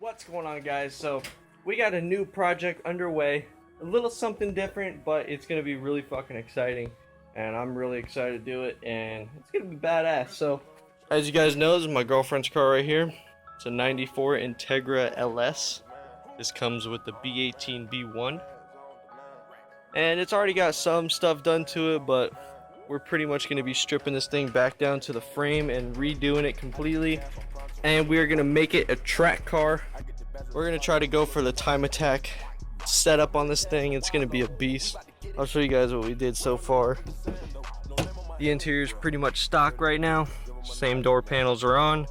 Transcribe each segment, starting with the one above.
What's going on, guys? So we got a new project underway, a little something different, but it's gonna be really fucking exciting, and I'm really excited to do it, and it's gonna be badass. So as you guys know, this is my girlfriend's car right here. It's a 94 Integra LS. This comes with the B18 B1, and it's already got some stuff done to it, but we're pretty much gonna be stripping this thing back down to the frame and redoing it completely. And we are going to make it a track car. We're going to try to go for the time attack setup on this thing. It's going to be a beast. I'll show you guys what we did so far. The interior is pretty much stock right now. Same door panels are on.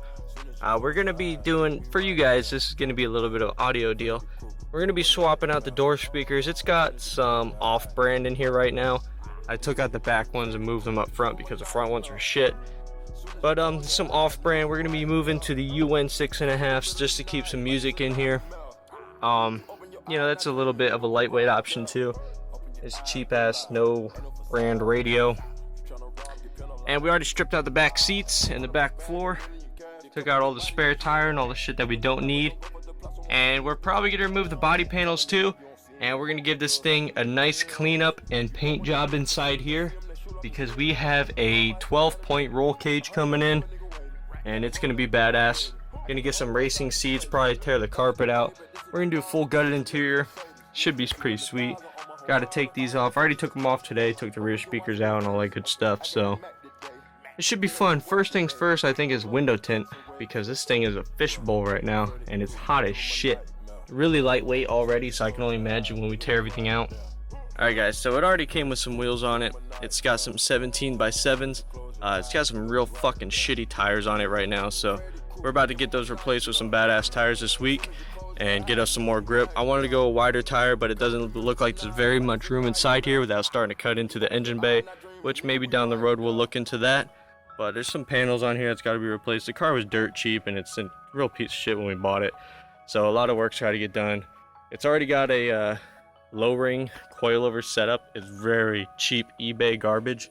We're going to be doing, for you guys, this is going to be a little bit of audio deal. We're going to be swapping out the door speakers. It's got some off-brand in here right now. I took out the back ones and moved them up front because the front ones are shit. But some off-brand, we're gonna be moving to the UN 6.5s just to keep some music in here. You know, that's a little bit of a lightweight option too. It's cheap ass, no brand radio. And we already stripped out the back seats and the back floor. Took out all the spare tire and all the shit that we don't need. And we're probably gonna remove the body panels too. And we're gonna give this thing a nice cleanup and paint job inside here, because we have a 12-point roll cage coming in, and it's gonna be badass. Gonna get some racing seats, probably tear the carpet out. We're gonna do a full gutted interior. Should be pretty sweet. Got to take these off. I already took them off today. Took the rear speakers out and all that good stuff. So it should be fun. First things first, I think, is window tint, because this thing is a fishbowl right now, and it's hot as shit. Really lightweight already, so I can only imagine when we tear everything out. Alright guys, so it already came with some wheels on it. It's got some 17x7s. It's got some real fucking shitty tires on it right now, so we're about to get those replaced with some badass tires this week and get us some more grip. I wanted to go a wider tire, but it doesn't look like there's very much room inside here without starting to cut into the engine bay, which maybe down the road we'll look into that. But there's some panels on here that's got to be replaced. The car was dirt cheap, and it's a real piece of shit when we bought it, so a lot of work's got to get done. It's already got a low ring coilover setup. It's very cheap eBay garbage,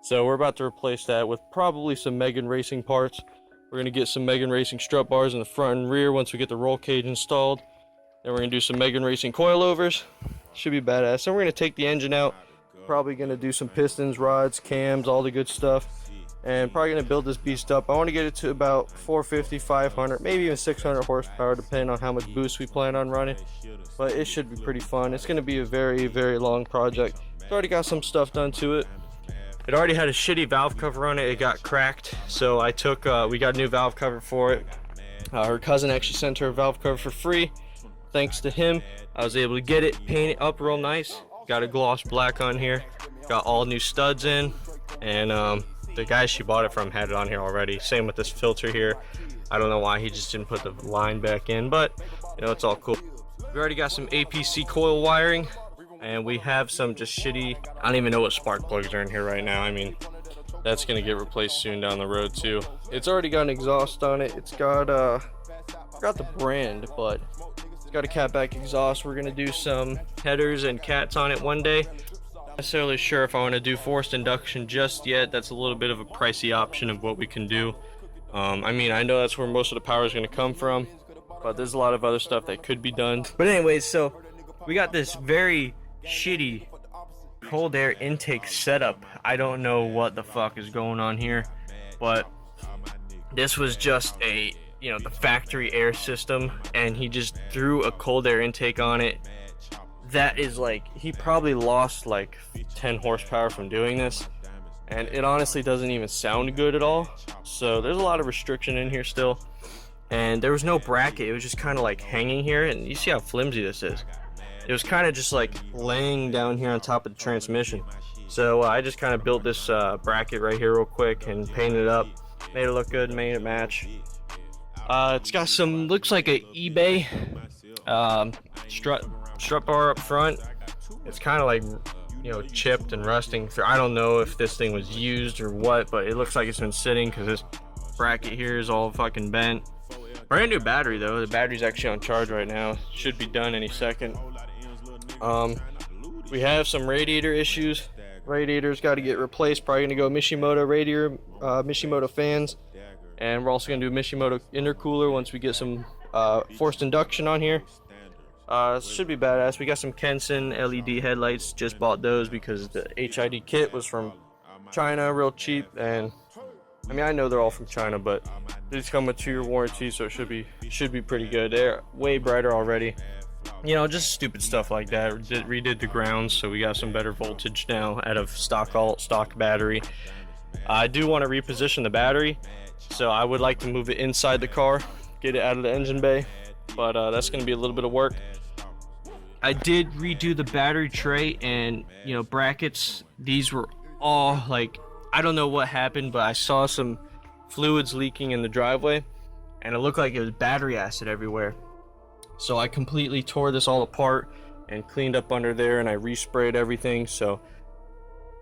so we're about to replace that with probably some Mechman racing parts. We're going to get some Mechman racing strut bars in the front and rear once we get the roll cage installed. Then we're going to do some Mechman racing coilovers. Should be badass. Then we're going to take the engine out, probably going to do some pistons, rods, cams, all the good stuff, and probably going to build this beast up. I want to get it to about 450, 500, maybe even 600 horsepower, depending on how much boost we plan on running. But it should be pretty fun. It's going to be a very, very long project. It's already got some stuff done to it. It already had a shitty valve cover on it. It got cracked, so I took, we got a new valve cover for it. Her cousin actually sent her a valve cover for free. Thanks to him, I was able to get it painted up real nice. Got a gloss black on here. Got all new studs in, and the guy she bought it from had it on here already. Same with this filter here. I don't know why he just didn't put the line back in, but you know, it's all cool. We already got some APC coil wiring, and we have some just shitty, I don't even know what spark plugs are in here right now. I mean, that's gonna get replaced soon down the road too. It's already got an exhaust on it. It's got forgot the brand, but it's got a catback exhaust. We're gonna do some headers and cats on it one day. Not necessarily sure if I want to do forced induction just yet. That's a little bit of a pricey option of what we can do. I mean, I know that's where most of the power is going to come from, but there's a lot of other stuff that could be done. But anyways, so we got this very shitty cold air intake setup. I don't know what the fuck is going on here, but this was just a, you know, the factory air system, and he just threw a cold air intake on it. That is like, he probably lost like 10 horsepower from doing this, and it honestly doesn't even sound good at all. So there's a lot of restriction in here still, and there was no bracket. It was just kind of like hanging here, and you see how flimsy this is. It was kind of just like laying down here on top of the transmission. So I just kind of built this bracket right here real quick and painted it up, made it look good, made it match. It's got some, looks like a eBay strut bar up front. It's kind of like, you know, chipped and rusting through. I don't know if this thing was used or what, but it looks like it's been sitting because this bracket here is all fucking bent. Brand new battery though. The battery's actually on charge right now. Should be done any second. We have some radiator issues. Radiator's got to get replaced. Probably gonna go Mishimoto radiator, Mishimoto fans, and we're also gonna do Mishimoto intercooler once we get some forced induction on here. Should be badass. We got some Kenson LED headlights. Just bought those because the HID kit was from China, real cheap. And I mean, I know they're all from China, but these come with 2-year warranty, so it should be pretty good. They're way brighter already. You know, just stupid stuff like that. Redid the grounds, so we got some better voltage now out of stock battery. I do want to reposition the battery, so I would like to move it inside the car, get it out of the engine bay, but that's going to be a little bit of work. I did redo the battery tray and, you know, brackets. These were all like, I don't know what happened, but I saw some fluids leaking in the driveway, and it looked like it was battery acid everywhere. So I completely tore this all apart and cleaned up under there, and I resprayed everything, so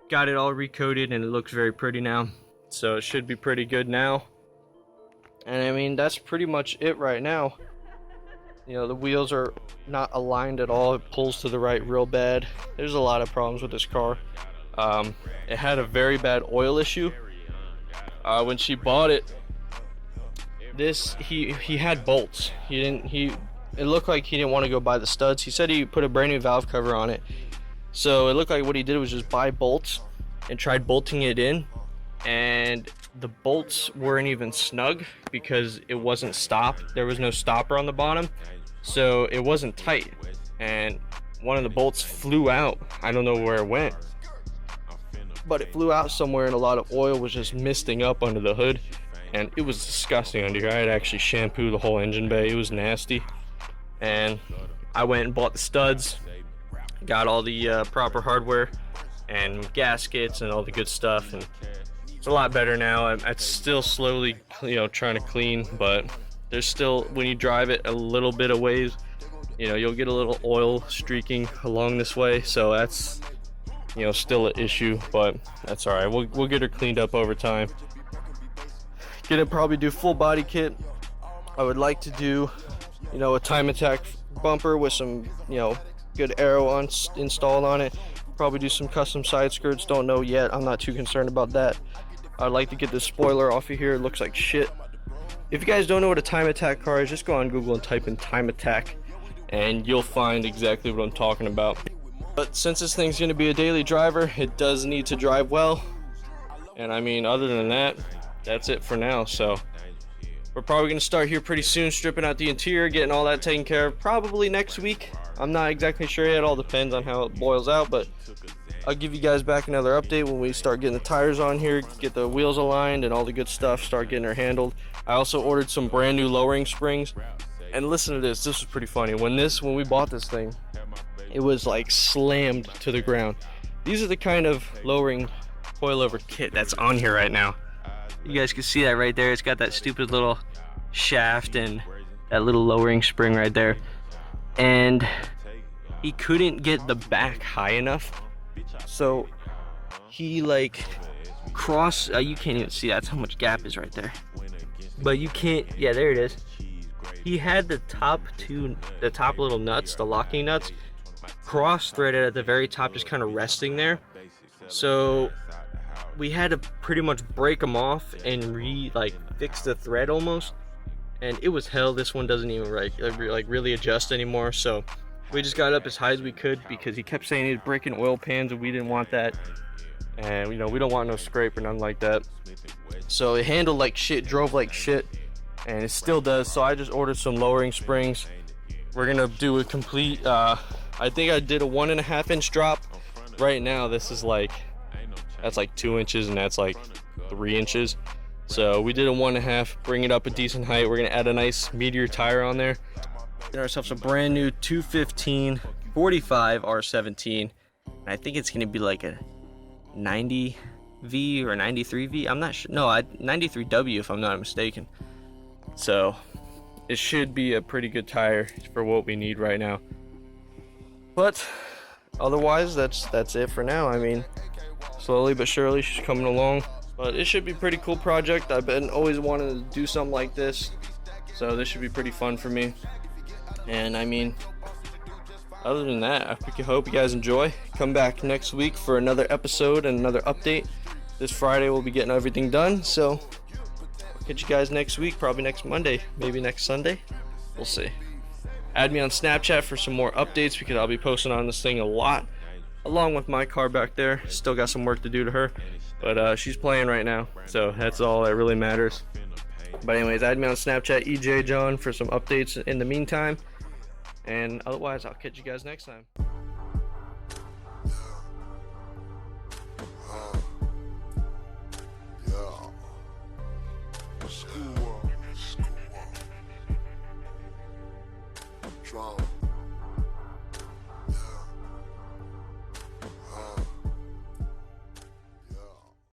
got it all recoated, and it looks very pretty now. So it should be pretty good now. And I mean, that's pretty much it right now. You know, the wheels are not aligned at all. It pulls to the right real bad. There's a lot of problems with this car. It had a very bad oil issue. When she bought it, he had bolts. It looked like he didn't want to go buy the studs. He said he put a brand new valve cover on it. So it looked like what he did was just buy bolts and tried bolting it in, and the bolts weren't even snug because it wasn't stopped. There was no stopper on the bottom, so it wasn't tight, and one of the bolts flew out. I don't know where it went, but it flew out somewhere, and a lot of oil was just misting up under the hood, and it was disgusting under here. I had to actually shampoo the whole engine bay. It was nasty. And I went and bought the studs, got all the proper hardware and gaskets and all the good stuff, and it's a lot better now. I'm still slowly, you know, trying to clean, but there's still, when you drive it a little bit of ways, you know, you'll get a little oil streaking along this way, so that's, you know, still an issue, but that's all right. We'll get her cleaned up over time. Gonna probably do full body kit. I would like to do, you know, a time attack bumper with some, you know, good aero installed on it. Probably do some custom side skirts. Don't know yet. I'm not too concerned about that. I'd like to get this spoiler off of here. It looks like shit. If you guys don't know what a time attack car is, just go on Google and type in time attack, and you'll find exactly what I'm talking about. But since this thing's going to be a daily driver, it does need to drive well. And I mean, other than that, that's it for now. So we're probably going to start here pretty soon, stripping out the interior, getting all that taken care of, probably next week. I'm not exactly sure yet. It all depends on how it boils out, but I'll give you guys back another update when we start getting the tires on here, get the wheels aligned and all the good stuff, start getting her handled. I also ordered some brand new lowering springs, and listen to this. This was pretty funny. When we bought this thing, it was like slammed to the ground. These are the kind of lowering coilover kit that's on here right now. You guys can see that right there. It's got that stupid little shaft and that little lowering spring right there. And he couldn't get the back high enough, so he like you can't even see, that's how much gap is right there. But you can't, yeah, there it is. He had the top little nuts, the locking nuts, cross-threaded at the very top, just kind of resting there. So we had to pretty much break them off and fix the thread almost, and it was hell. This one doesn't even really adjust anymore, so we just got up as high as we could because he kept saying he was breaking oil pans, and we didn't want that. And you know, we don't want no scrape or nothing like that. So it handled like shit, drove like shit, and it still does. So I just ordered some lowering springs. We're gonna do a complete I think I did a 1.5 inch drop. Right now this is that's like 2 inches, and that's like 3 inches. So we did a 1.5, bring it up a decent height. We're gonna add a nice Meteor tire on there. Get ourselves a brand new 215 45 R17. And I think it's gonna be like a 90V or 93V. I'm not sure. No, 93W if I'm not mistaken. So it should be a pretty good tire for what we need right now. But otherwise, that's it for now. I mean, slowly but surely she's coming along. But it should be a pretty cool project. I've been always wanting to do something like this, so this should be pretty fun for me. And I mean, other than that, I hope you guys enjoy. Come back next week for another episode and another update. This Friday we'll be getting everything done, so I'll catch you guys next week, probably next Monday, maybe next Sunday. we'll see. Add me on Snapchat for some more updates because I'll be posting on this thing a lot, along with my car back there. Still got some work to do to her, but she's playing right now, so that's all that really matters. But anyways, add me on Snapchat, EJ John, for some updates in the meantime, and otherwise I'll catch you guys next time. Strong.